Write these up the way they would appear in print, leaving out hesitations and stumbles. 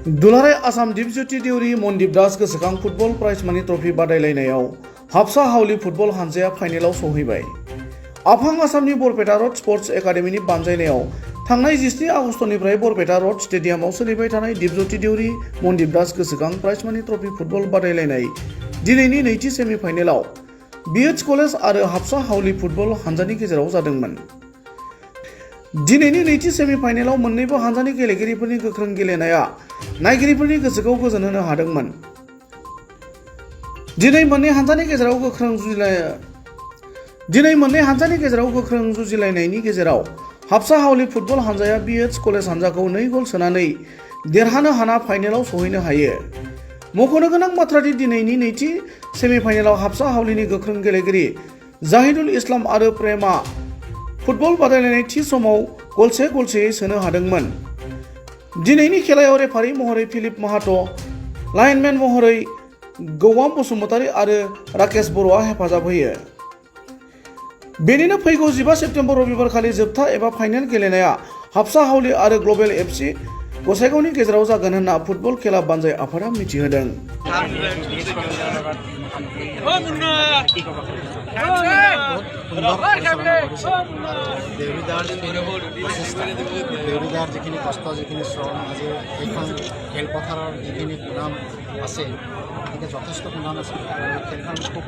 दुलाराय आसाम दीपज्योति देउरि मनदीप दास गोसोखां football prize मानि ट्रफी बादायलायनायाव हाबसा हावलि फुटबल हानजाया फाइनालाव सौहैबाय। आफां आसामनि बरपेटा रड स्पर्ट्स एकाडेमिनि बानजायनायाव थांनाय 17 आगस्तनिफ्राय बरपेटा रड स्टेडियामाव सोलिबाय थानाय दीपज्योति देउरि मनदीप दास गोसोखां प्राइज मानि ट्रफी फुटबल बादायलायनाय दिनैनि नैथि सेमि फाइनालाव बीएच कलेज आरो हाबसा हावलि फुटबल हानजानि गेजेराव जादोंमोन। दिनैनि नैथि सेमि फाइनालाव मोन्नैबो हानजानि गेलेगिरिफोरनि गोख्रों गेलेनाया नायगिरिफोरनि गोसोखौ गोजोन होनो हादोंमोन। दिनै मोन्नै हानजानि गेजेराव गोख्रों जुजिलायनायनि गेजेराव हाबसा हावलि फुटबल हानजाया बीएच कलेज हानजाखौ 2 गल सोनानै देरहानो हाना फाइनालाव सौहैनो हायो। मख'नो गोनां बाथ्रादि दिनैनि नैथि सेमि फाइनालाव हाबसा हावलिनि गोख्रों गेलेगिरि जाहिदुल इस्लाम आरो प्रेमा फुटबल बादायलायनाय थि समाव गलसेयै सोनो हादोंमोन। दिनैनि खेलायाव रेफारि महरै फिलिप माहातो, लाइनमेन महरै गौवाम बसुमतारी आरो राकेश बर'आ हेफाजाब होयो। बेनिनो फैगौ 15 सेप्तेम्बर रबिबारखालि जोबथा एबा फाइनाल गेलेनाया हाबसा हावलि आरो ग्लबेल एफसि गसाइगावनि गेजेराव जागोन होनना फुटबल खेला बानजाय आफादा मिथिहोदों। দেউৰিদাৰ যিখিনি কষ্ট যিখিনি শ্ৰম আজি এইখন খেলপথাৰৰ যিখিনি সুনাম আছে গতিকে যথেষ্ট সুনাম আছে আৰু খেলখন খুব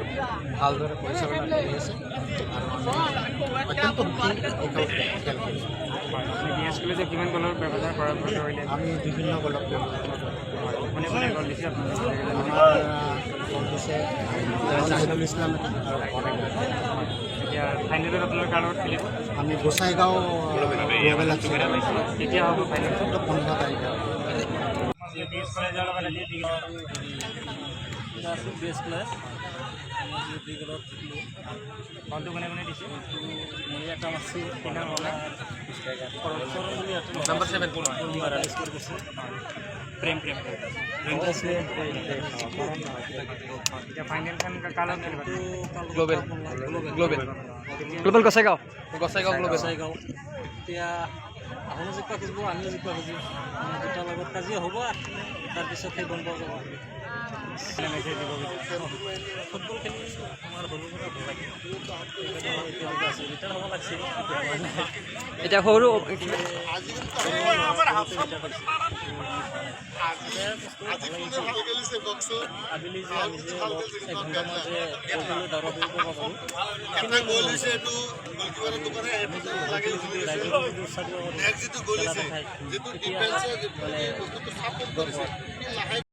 ভালদৰে পৰিচালনা কৰি আছে আৰু আমি অত্যন্ত সুখী খেল আমি বিভিন্ন গলক জাহিদুল ইছলাম আমি গোসাইগাঁও 15 তাৰিখে গ্লোবেল গোসাইগাঁও এতিয়া আহোঁ জিকিব খুজিব আমিও জিকিব খুজিম দুটাৰ লগত কাজিয়া হ'ব তাৰপিছত সেই গম পোৱা যাব। ফুটবল খেলি আমাৰ সৰুৰ পৰা ভাল লাগে আছে ৰিটায়াৰ হ'ব লাগিছিল এতিয়া সৰু আবেলি যে আমি যে 1 ঘণ্টামান যে দৌৰা দৌৰি কৰিব পাৰোঁ ৰাইজৰ